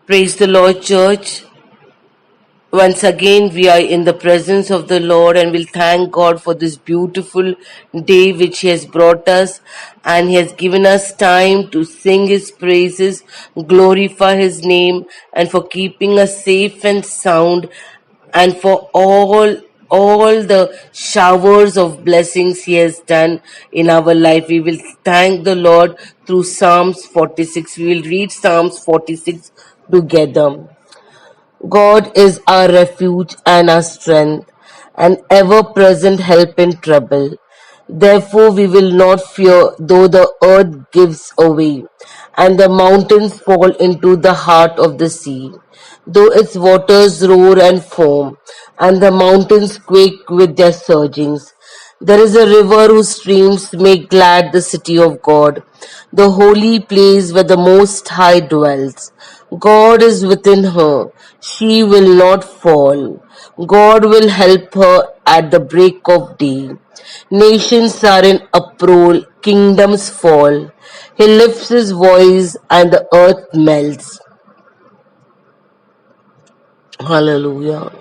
Praise the Lord, church. Once again, we are in the presence of the Lord and we'll thank God for this beautiful day which He has brought us, and He has given us time to sing His praises, glorify His name, and for keeping us safe and sound, and for all the showers of blessings He has done in our life. We will thank the Lord through Psalms 46. We will read Psalms 46 together. God is our refuge and our strength, an ever-present help in trouble. Therefore we will not fear, though the earth gives away, and the mountains fall into the heart of the sea, though its waters roar and foam, and the mountains quake with their surgings. There is a river whose streams make glad the city of God, the holy place where the Most High dwells. God is within her, she will not fall. God will help her at the break of day. Nations are in uproar, kingdoms fall. He lifts his voice and the earth melts. Hallelujah.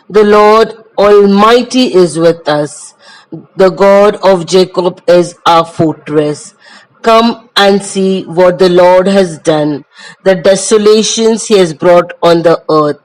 The Lord Almighty is with us. The God of Jacob is our fortress. Come and see what the Lord has done, the desolations he has brought on the earth.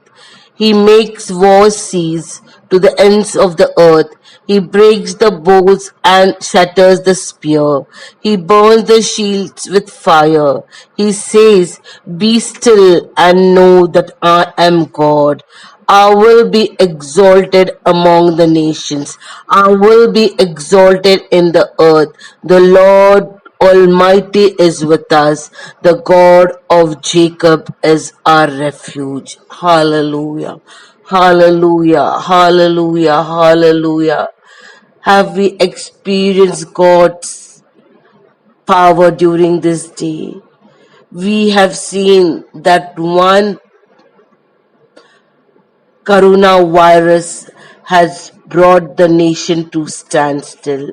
He makes wars cease to the ends of the earth. He breaks the bows and shatters the spear. He burns the shields with fire. He says, "Be still and know that I am God. I will be exalted among the nations. I will be exalted in the earth. The Lord Almighty is with us. The God of Jacob is our refuge." Hallelujah. Hallelujah. Hallelujah. Hallelujah. Have we experienced God's power during this day? We have seen that one coronavirus has brought the nation to standstill.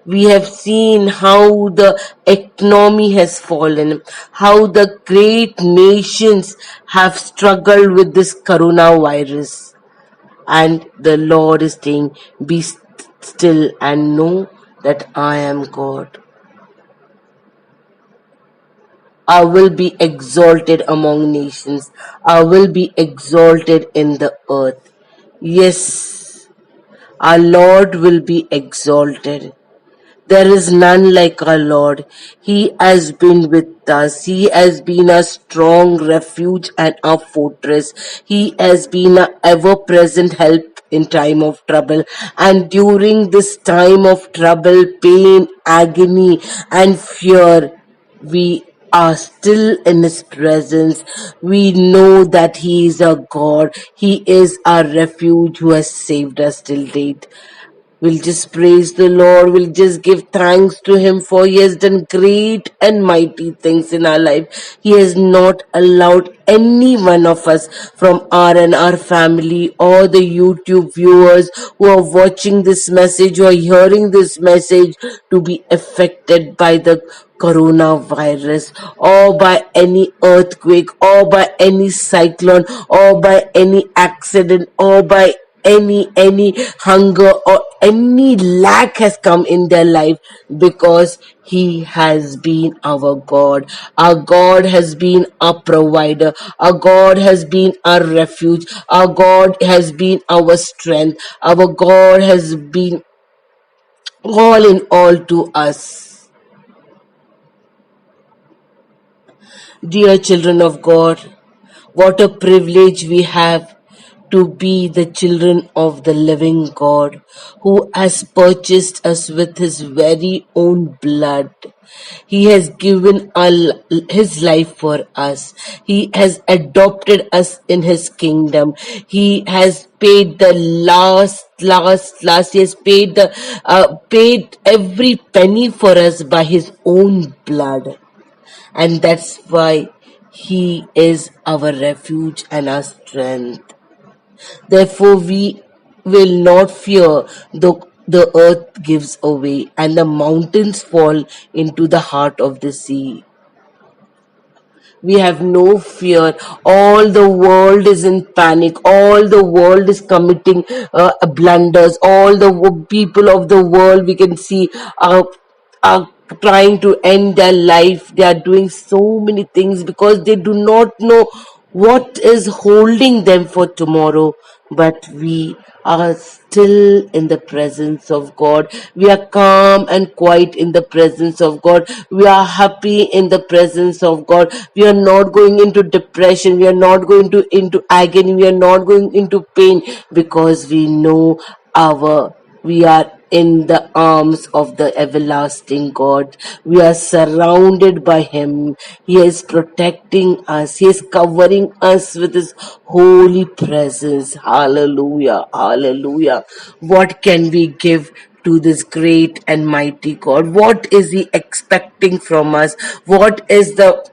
We have seen how the economy has fallen, how the great nations have struggled with this coronavirus. And the Lord is saying, "Be still and know that I am God. I will be exalted among nations. I will be exalted in the earth." Yes, our Lord will be exalted. There is none like our Lord. He has been with us. He has been a strong refuge and a fortress. He has been a ever-present help in time of trouble. And during this time of trouble, pain, agony, and fear, we are still in His presence. We know that He is our God. He is our refuge who has saved us till date. We'll just praise the Lord. We'll just give thanks to Him, for He has done great and mighty things in our life. He has not allowed any one of us from our and our family or the YouTube viewers who are watching this message or hearing this message to be affected by the coronavirus or by any earthquake or by any cyclone or by any accident or by any hunger or any lack has come in their life, because He has been our God. Our God has been our provider. Our God has been our refuge. Our God has been our strength. Our God has been all in all to us. Dear children of God, what a privilege we have to be the children of the living God, who has purchased us with His very own blood. He has given His life for us. He has adopted us in His kingdom. He has paid the last. He has paid every penny for us by His own blood. And that's why He is our refuge and our strength. Therefore, we will not fear though the earth gives away and the mountains fall into the heart of the sea. We have no fear. All the world is in panic. All the world is committing blunders. All the people of the world we can see are trying to end their life. They are doing so many things because they do not know what is holding them for tomorrow. But we are still in the presence of God. We are calm and quiet in the presence of God. We are happy in the presence of God. We are not going into depression. We are not going to into agony. We are not going into pain because we know our we are in the arms of the everlasting God. We are surrounded by Him. He is protecting us. He is covering us with His holy presence. Hallelujah. Hallelujah. What can we give to this great and mighty God? What is He expecting from us? What is the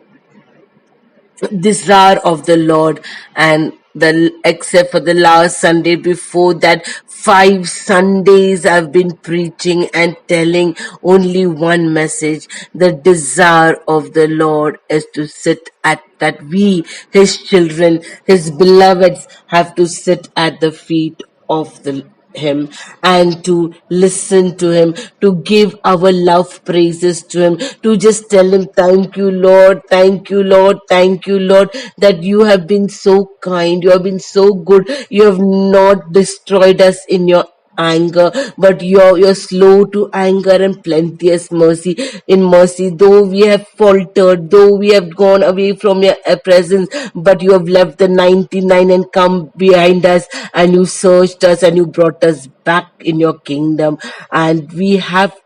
desire of the Lord? And the except for the last Sunday, before that 5 Sundays I've been preaching and telling only one message. The desire of the Lord is to sit at that we, His children, His beloveds, have to sit at the feet of the Him and to listen to Him, to give our love praises to Him, to just tell Him, thank you, Lord, thank you, Lord, thank you, Lord, that you have been so kind, you have been so good, you have not destroyed us in your anger, but you're slow to anger and plenteous mercy. In mercy, though we have faltered, though we have gone away from your presence, but you have left the 99 and come behind us, and you searched us and you brought us back in your kingdom. And we have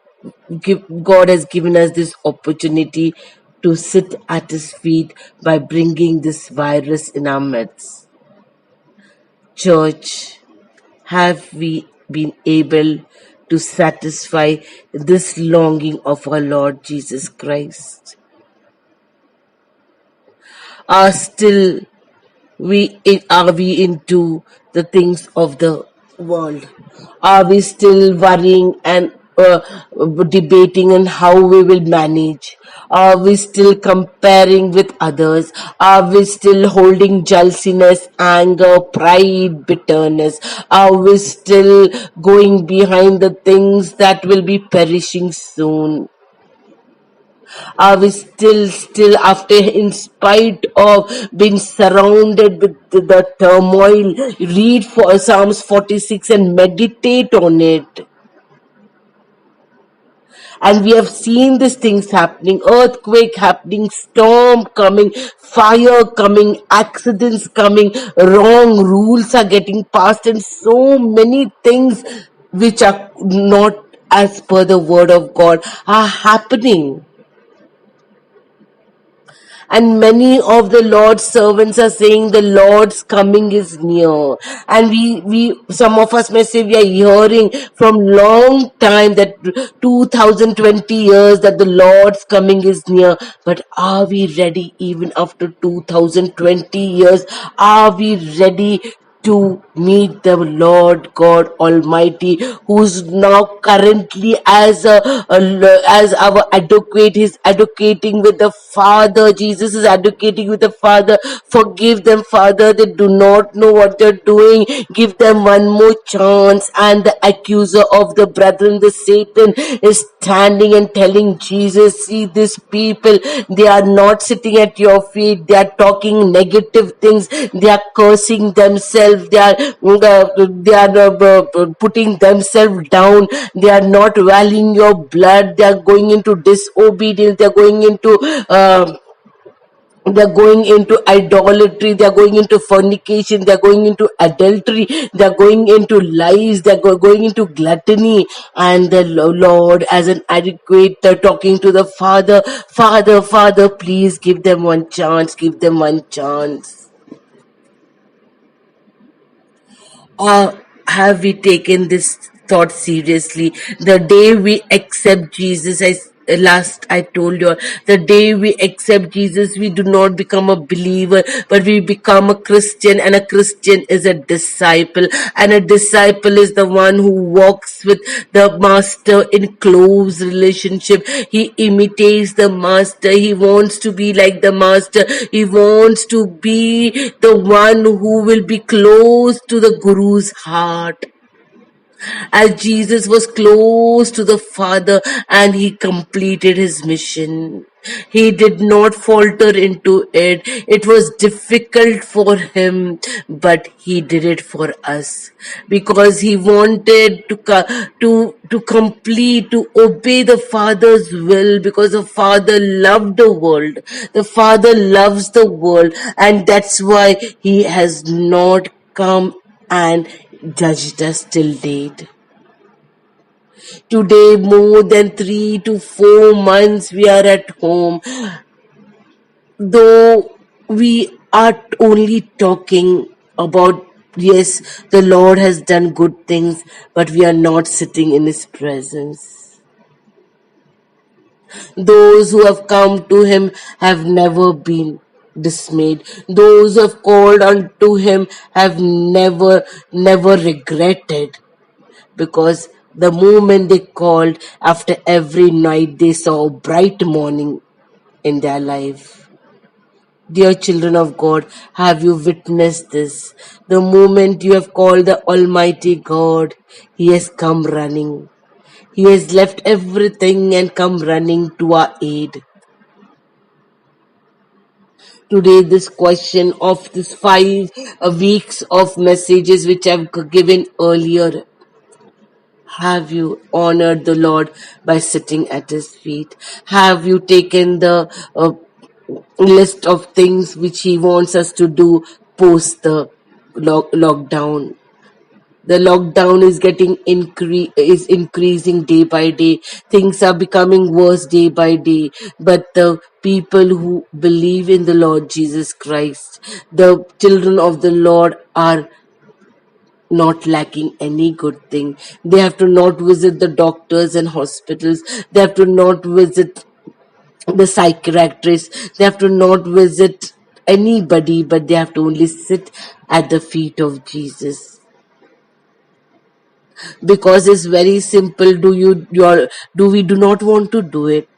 God has given us this opportunity to sit at His feet by bringing this virus in our midst. Church, have we been able to satisfy this longing of our Lord Jesus Christ? Are we into the things of the world? Are we still worrying and debating on how we will manage? Are we still comparing with others? Are we still holding jealousiness, anger, pride, bitterness? Are we still going behind the things that will be perishing soon? Are we still after, in spite of being surrounded with the turmoil, read for Psalms 46 and meditate on it? And we have seen these things happening, earthquake happening, storm coming, fire coming, accidents coming, wrong rules are getting passed, and so many things which are not as per the word of God are happening. And many of the Lord's servants are saying the Lord's coming is near. And some of us may say we are hearing from long time that 2020 years that the Lord's coming is near. But are we ready even after 2020 years? Are we ready to meet the Lord God Almighty, who's now currently as our advocate? He's advocating with the Father. Jesus is advocating with the Father. Forgive them, Father. They do not know what they're doing. Give them one more chance. And the accuser of the brethren, the Satan, is standing and telling Jesus, see these people, they are not sitting at your feet. They are talking negative things. They are cursing themselves. They are putting themselves down. They are not valuing your blood. They are going into disobedience. They're going into idolatry, they're going into fornication, they're going into adultery, they're going into lies, they're going into gluttony. And the Lord, as an adequate, talking to the Father, Father, please give them one chance, give them one chance. Or have we taken this thought seriously? The day we accept Jesus as last I told you, the day we accept Jesus, we do not become a believer, but we become a Christian, and a Christian is a disciple, and a disciple is the one who walks with the master in close relationship. He imitates the master. He wants to be like the master. He wants to be the one who will be close to the Guru's heart, as Jesus was close to the Father and he completed his mission. He did not falter into it. It was difficult for him, but he did it for us because he wanted to complete, to obey the Father's will, because the Father loved the world. The Father loves the world, and that's why he has not come and judged us till date. Today, more than 3 to 4 months, we are at home. Though we are only talking about, yes, the Lord has done good things, but we are not sitting in His presence. Those who have come to Him have never been dismayed. Those who have called unto Him have never regretted, because the moment they called, after every night they saw a bright morning in their life. Dear children of God, have you witnessed this? The moment you have called the Almighty God, He has come running. He has left everything and come running to our aid. Today, this question of this 5 weeks of messages which I've given earlier, have you honored the Lord by sitting at His feet? Have you taken the list of things which He wants us to do post the lockdown? The lockdown is is increasing day by day. Things are becoming worse day by day. But the people who believe in the Lord Jesus Christ, the children of the Lord, are not lacking any good thing. They have to not visit the doctors and hospitals. They have to not visit the psychiatrists. They have to not visit anybody, but they have to only sit at the feet of Jesus. Because it's very simple. Do we do not want to do it?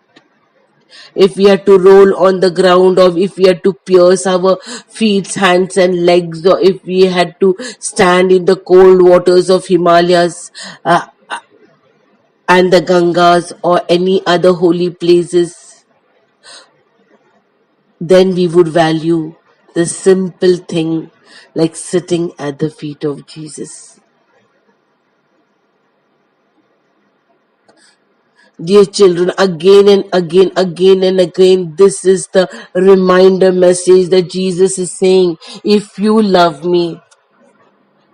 If we had to roll on the ground, or if we had to pierce our feet, hands and legs, or if we had to stand in the cold waters of Himalayas and the Gangas or any other holy places, then we would value the simple thing like sitting at the feet of Jesus. Dear children, again and again, this is the reminder message that Jesus is saying, if you love me,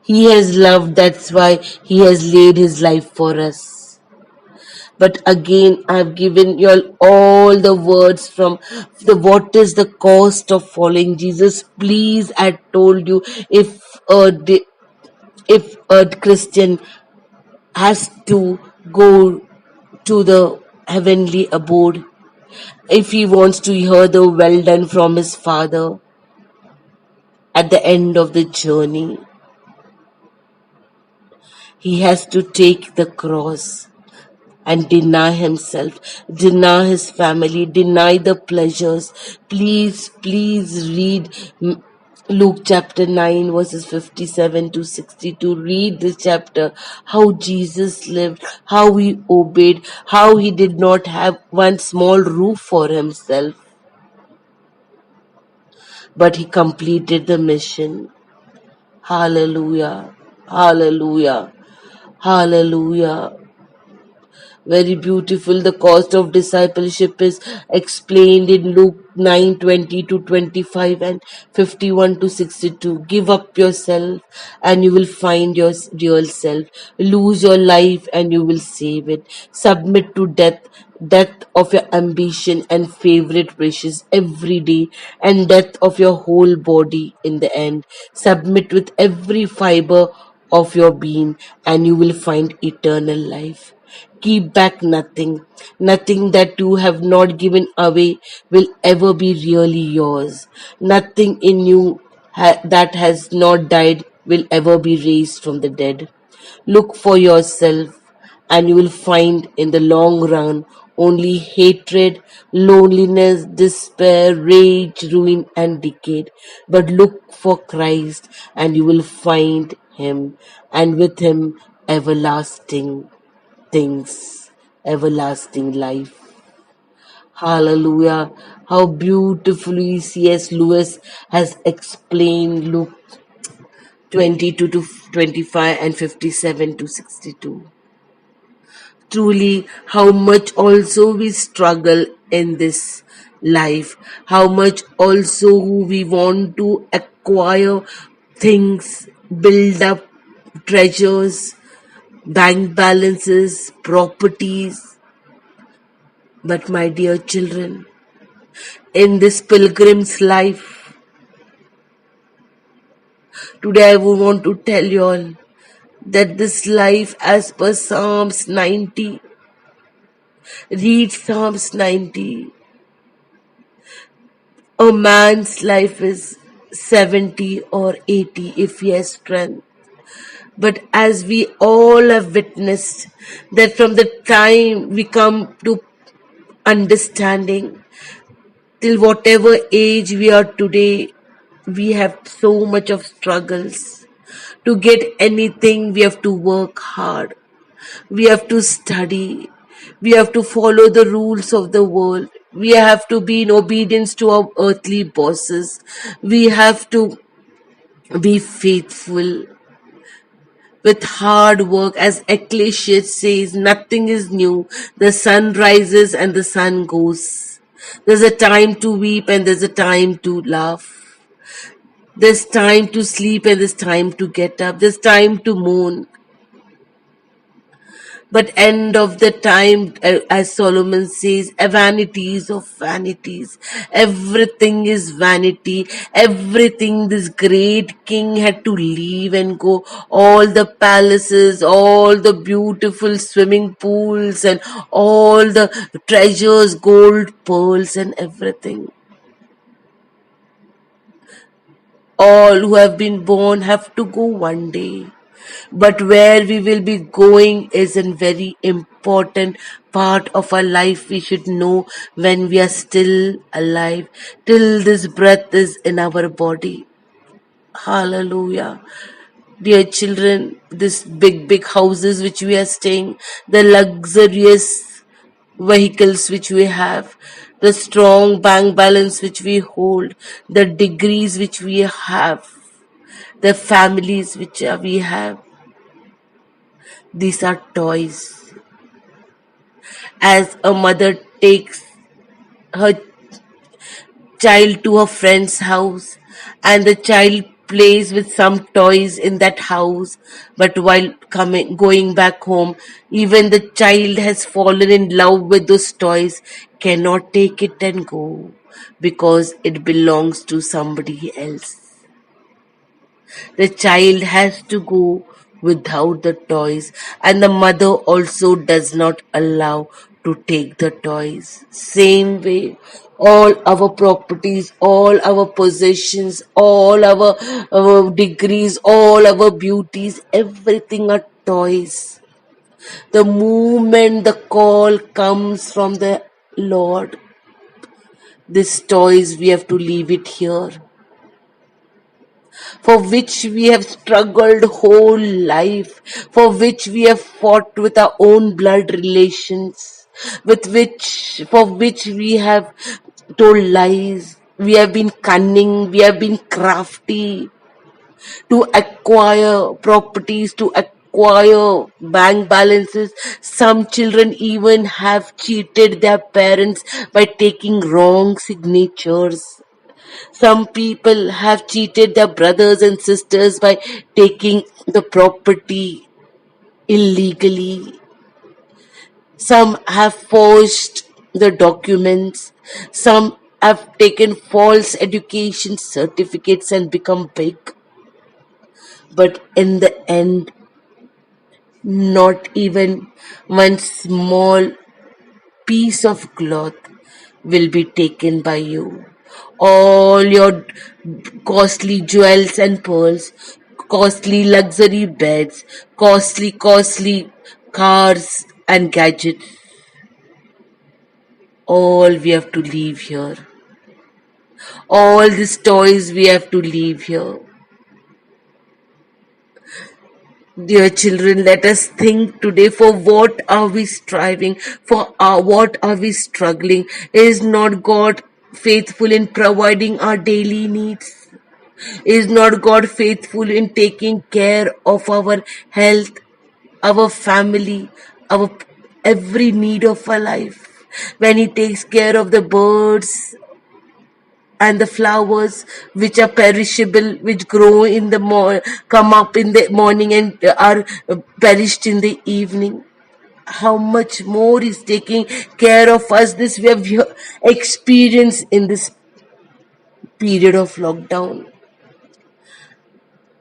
He has loved, that's why He has laid His life for us. But again, I've given you all the words from the what is the cost of following Jesus. Please, I told you, if a Christian has to go to the heavenly abode, if he wants to hear the well done from his Father at the end of the journey, he has to take the cross and deny himself, deny his family, deny the pleasures. Please read Luke chapter 9 verses 57 to 62. Read this chapter, how Jesus lived, how He obeyed, how He did not have one small roof for Himself, but He completed the mission. Hallelujah, hallelujah, hallelujah. Very beautiful. The cost of discipleship is explained in Luke 9:20 to 25 and 51 to 62. Give up yourself and you will find your real self. Lose your life and you will save it. Submit to death of your ambition and favorite wishes every day, and death of your whole body in the end. Submit with every fiber of your being and you will find eternal life. Keep back nothing. Nothing that you have not given away will ever be really yours. Nothing in you that has not died will ever be raised from the dead. Look for yourself, and you will find in the long run only hatred, loneliness, despair, rage, ruin, and decay. But look for Christ, and you will find Him, and with Him, everlasting things, everlasting life. Hallelujah. How beautifully C.S. Lewis has explained Luke 22 to 25 and 57 to 62. Truly, how much also we struggle in this life, how much also we want to acquire things, build up treasures, bank balances, properties. But my dear children, in this pilgrim's life, today I would want to tell you all that this life, as per Psalms 90, read Psalms 90. A man's life is 70 or 80 if he has strength. But as we all have witnessed, that from the time we come to understanding till whatever age we are today, we have so much of struggles. To get anything, we have to work hard. We have to study. We have to follow the rules of the world. We have to be in obedience to our earthly bosses. We have to be faithful with hard work. As Ecclesiastes says, nothing is new. The sun rises and the sun goes. There's a time to weep and there's a time to laugh. There's time to sleep and there's time to get up. There's time to mourn. But end of the time, as Solomon says, vanities of vanities. Everything is vanity. Everything this great king had to leave and go. All the palaces, all the beautiful swimming pools, and all the treasures, gold, pearls, and everything. All who have been born have to go one day. But where we will be going is a very important part of our life. We should know when we are still alive, till this breath is in our body. Hallelujah. Dear children, this big houses which we are staying, the luxurious vehicles which we have, the strong bank balance which we hold, the degrees which we have, the families which we have, these are toys. As a mother takes her child to her friend's house and the child plays with some toys in that house, but while going back home, even the child has fallen in love with those toys, cannot take it and go because it belongs to somebody else. The child has to go without the toys, and the mother also does not allow to take the toys. Same way, all our properties, all our possessions, all our degrees, all our beauties, everything are toys. The moment the call comes from the Lord, these toys, we have to leave it here, for which we have struggled whole life, for which we have fought with our own blood relations, for which we have told lies, we have been cunning, we have been crafty to acquire properties, to acquire bank balances. Some children even have cheated their parents by taking wrong signatures. Some people have cheated their brothers and sisters by taking the property illegally. Some have forged the documents. Some have taken false education certificates and become big. But in the end, Not even one small piece of cloth will be taken by you. All your costly jewels and pearls, costly luxury beds, costly cars and gadgets, all we have to leave here. All these toys we have to leave here. Dear children, let us think today, for what are we striving? For what are we struggling? Is not God faithful in providing our daily needs? Is not God faithful in taking care of our health, our family, our every need of our life? When He takes care of the birds and the flowers which are perishable, which grow in the come up in the morning and are perished in the evening, how much more is taking care of us? This we have experienced in this period of lockdown.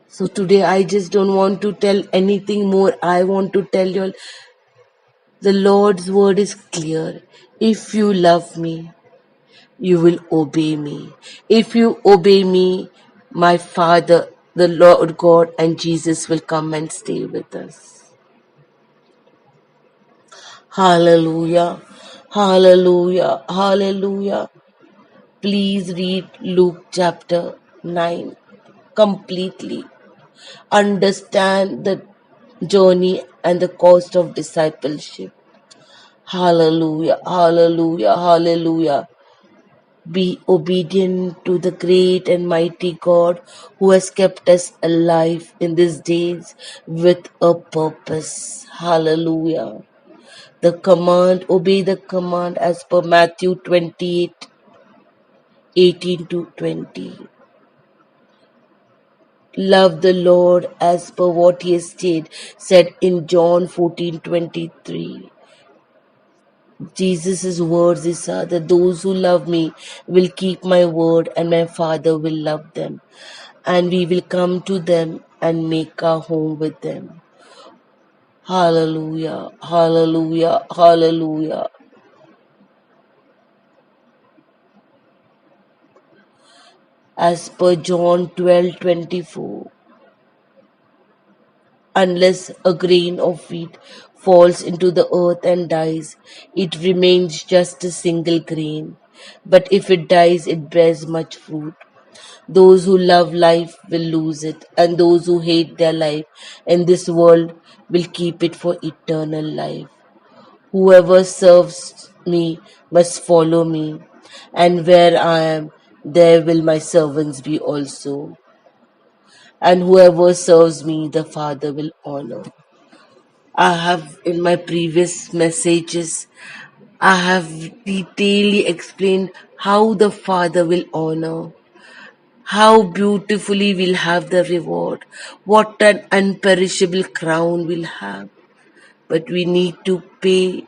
So today I just don't want to tell anything more. I want to tell you all, the Lord's word is clear. If you love me, you will obey me. If you obey me, my Father, the Lord God, and Jesus will come and stay with us. Hallelujah. Hallelujah. Hallelujah. Please read Luke chapter 9 completely. Understand the journey and the cost of discipleship. Hallelujah. Hallelujah. Hallelujah. Be obedient to the great and mighty God who has kept us alive in these days with a purpose. Hallelujah. The command, obey the command as per Matthew 28:18 to 20. Love the Lord as per what He has said in John 14:23. Jesus' words are that those who love me will keep my word, and my Father will love them, and we will come to them and make our home with them. Hallelujah, hallelujah, hallelujah. As per John 12:24, unless a grain of wheat falls into the earth and dies, it remains just a single grain. But if it dies, it bears much fruit. Those who love life will lose it, and those who hate their life in this world will keep it for eternal life. Whoever serves me must follow me, and where I am, there will my servants be also. And whoever serves me, the Father will honor. I have, in my previous messages, I have detailedly explained how the Father will honor. How beautifully we'll have the reward. What an unperishable crown we'll have. But we need to pay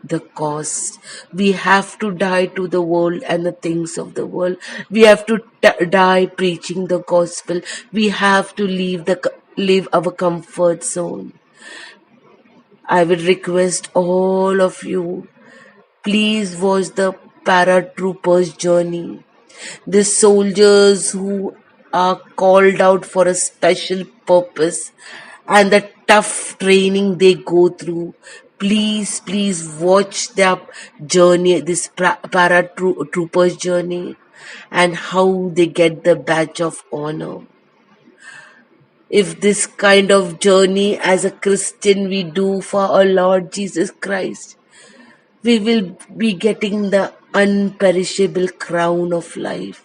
the cost. We have to die to the world and the things of the world. We have to die preaching the gospel. We have to leave our comfort zone. I will request all of you, please watch the paratroopers journey. The soldiers who are called out for a special purpose and the tough training they go through. Please watch their journey, this paratroopers journey, and how they get the badge of honor. If this kind of journey as a Christian we do for our Lord Jesus Christ, we will be getting the unperishable crown of life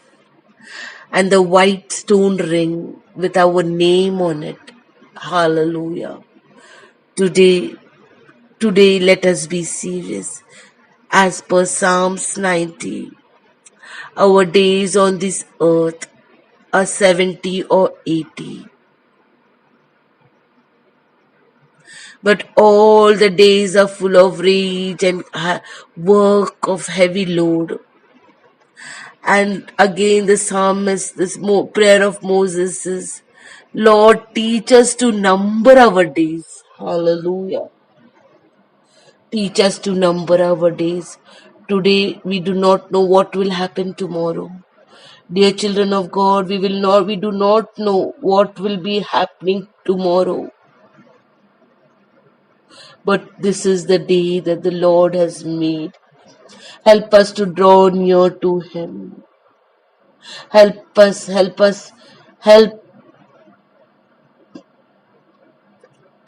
and the white stone ring with our name on it. Hallelujah. Today let us be serious. As per Psalms 90, our days on this earth are 70 or 80. But all the days are full of rage and work of heavy load. And again the psalmist, this prayer of Moses is, Lord, teach us to number our days. Hallelujah. Teach us to number our days. Today we do not know what will happen tomorrow. Dear children of God, we do not know what will be happening tomorrow. But this is the day that the Lord has made. Help us to draw near to Him. Help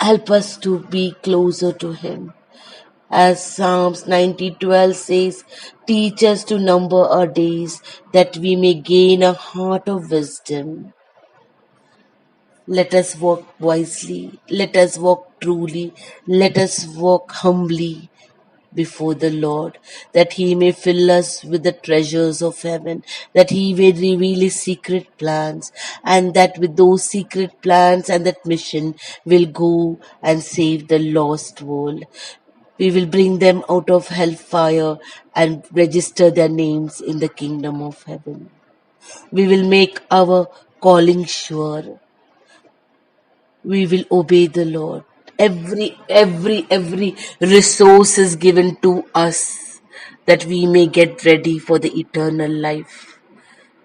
help us to be closer to Him. As Psalms 90:12 says, teach us to number our days that we may gain a heart of wisdom. Let us walk wisely. Let us walk truly. Let us walk humbly before the Lord, that He may fill us with the treasures of heaven, that He may reveal His secret plans, and that with those secret plans and that mission will go and save the lost world. We will bring them out of hellfire and register their names in the kingdom of heaven. We will make our calling sure. We will obey the Lord. Every resource is given to us that we may get ready for the eternal life.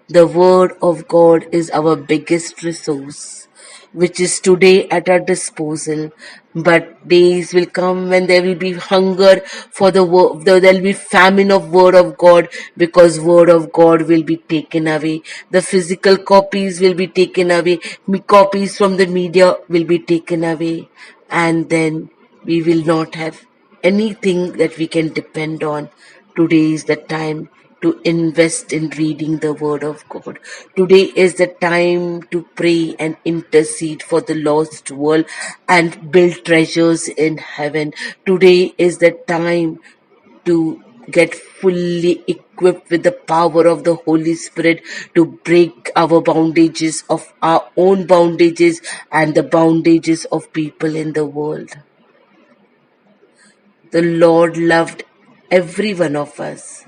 The Word of God is our biggest resource, which is today at our disposal. But days will come when there will be hunger for the word, there will be famine of Word of God, because Word of God will be taken away. The physical copies will be taken away. Copies from the media will be taken away. And then we will not have anything that we can depend on. Today is the time to invest in reading the Word of God. Today is the time to pray and intercede for the lost world and build treasures in heaven. Today is the time to get fully equipped with the power of the Holy Spirit to break our bondages of our own bondages and the bondages of people in the world. The Lord loved every one of us.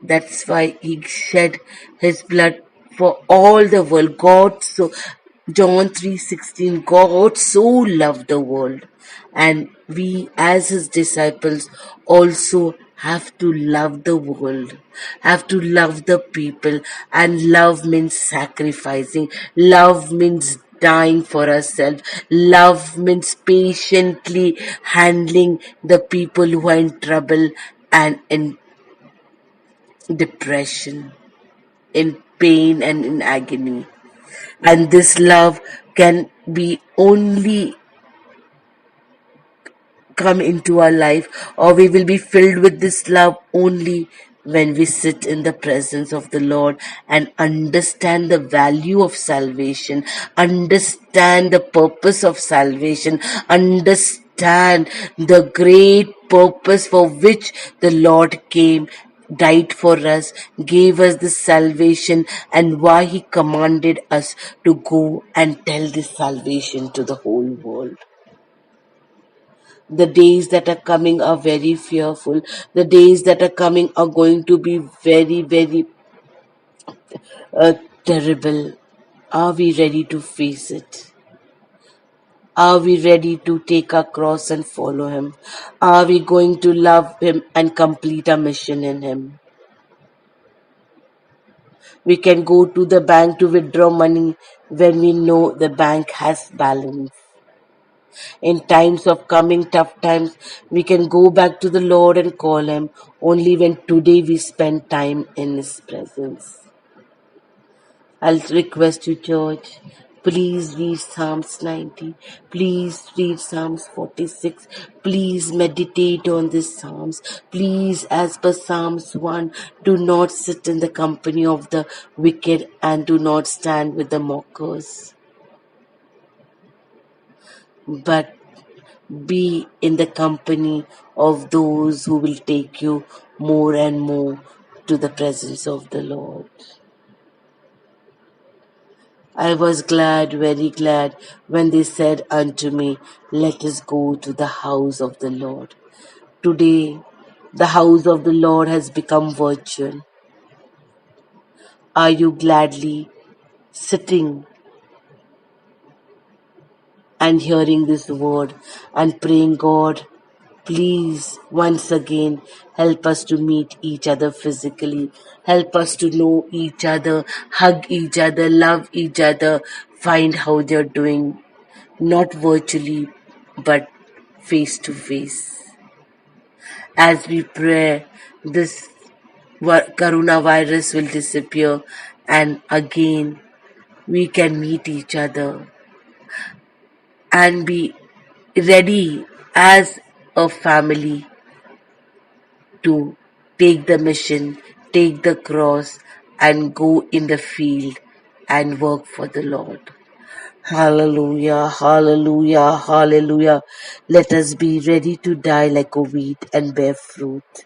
That's why He shed His blood for all the world. John 3:16, God so loved the world. And we as His disciples also have to love the world, have to love the people. And love means sacrificing. Love means dying for ourselves. Love means patiently handling the people who are in trouble and in depression, in pain and in agony. And this love can be only come into our life, or we will be filled with this love only when we sit in the presence of the Lord and understand the value of salvation, understand the purpose of salvation, understand the great purpose for which the Lord came, died for us, gave us the salvation, and why He commanded us to go and tell this salvation to the whole world. The days that are coming are very fearful. The days that are coming are going to be very uh, terrible. Are we ready to face it? Are we ready to take our cross and follow Him? Are we going to love Him and complete our mission in Him? We can go to the bank to withdraw money when we know the bank has balance. In times of coming tough times, we can go back to the Lord and call Him only when today we spend time in His presence. I'll request you, church, please read Psalms 90. Please read Psalms 46. Please meditate on this Psalms. Please, as per Psalms 1, do not sit in the company of the wicked and do not stand with the mockers, but be in the company of those who will take you more and more to the presence of the Lord. I was glad, very glad, when they said unto me, let us go to the house of the Lord. Today, the house of the Lord has become virtual. Are you gladly sitting and hearing this word and praying, God, please, once again, help us to meet each other physically. Help us to know each other, hug each other, love each other, find how they're doing, not virtually, but face to face. As we pray, this coronavirus will disappear and again we can meet each other and be ready as a family to take the mission, take the cross, and go in the field and work for the Lord. Hallelujah, hallelujah, hallelujah. Let us be ready to die like a weed and bear fruit.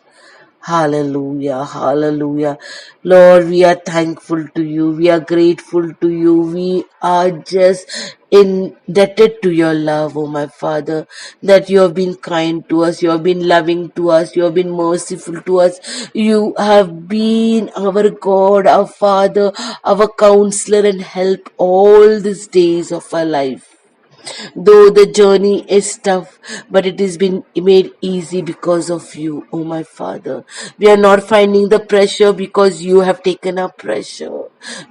Hallelujah, hallelujah. Lord, we are thankful to you. We are grateful to you. We are just indebted to your love, oh my Father, that you have been kind to us. You have been loving to us. You have been merciful to us. You have been our God, our Father, our counselor and help all these days of our life. Though the journey is tough, but it has been made easy because of you, oh my Father. We are not finding the pressure because you have taken our pressure.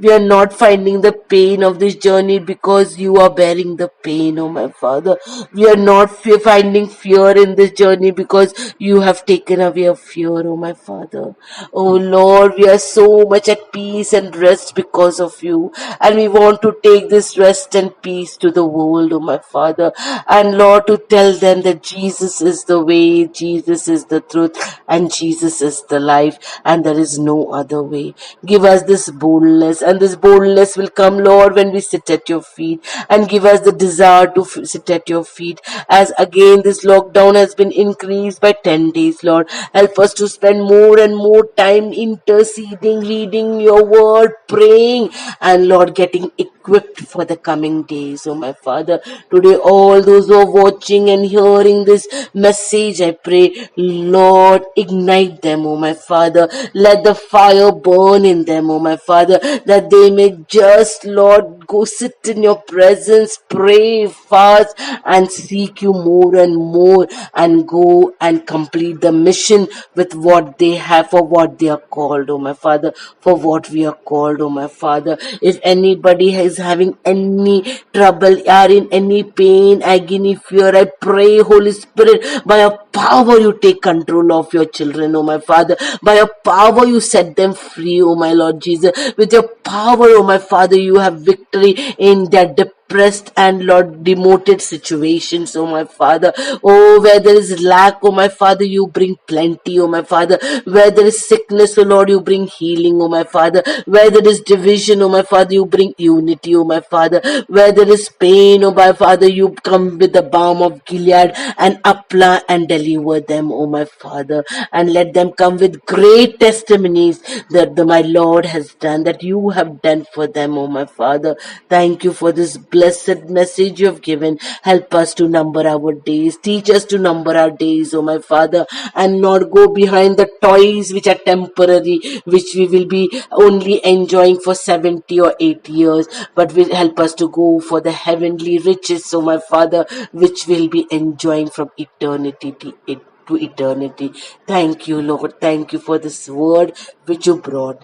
We are not finding the pain of this journey because you are bearing the pain, oh my Father. We are not finding fear in this journey because you have taken away our fear, oh my Father. Oh Lord, we are so much at peace and rest because of you. And we want to take this rest and peace to the world, oh my Father. And Lord, to tell them that Jesus is the way, Jesus is the truth, and Jesus is the life, and there is no other way. Give us this boldness, and this boldness will come, Lord, when we sit at your feet, and give us the desire to sit at your feet. As again, this lockdown has been increased by 10 days, Lord. Help us to spend more and more time interceding, reading your word, praying, and Lord, getting equipped for the coming days, oh my Father. Today, all those who are watching and hearing this message, I pray, Lord, ignite them, oh my Father. Let the fire burn in them, oh my Father, that they may just, Lord, go sit in your presence, pray, fast, and seek you more and more, and go and complete the mission with what they have, for what they are called, oh my Father, for what we are called, oh my Father. If anybody is having any trouble, are in any pain, agony, fear, I pray, Holy Spirit, by your power you take control of your children, oh my Father. By your power you set them free, oh my Lord Jesus. With your power, oh my Father, you have victory in their depressed and Lord demoted situations, oh my Father. Oh, where there is lack, oh my Father, you bring plenty, oh my Father. Where there is sickness, oh Lord, you bring healing, oh my Father. Where there is division, oh my Father, you bring unity, oh my Father. Where there is pain, oh my Father, you come with the balm of Gilead and apply and deliver them, oh my Father. And let them come with great testimonies that my Lord has done, that you have done for them, oh my Father. Thank you for this blessed message you have given. Help us to number our days. Teach us to number our days, oh my Father, and not go behind the toys which are temporary, which we will be only enjoying for 70 or 80 years, but will help us to go for the heavenly riches, oh my Father, which we'll be enjoying from eternity to eternity. Thank you, Lord. Thank you for this word which you brought.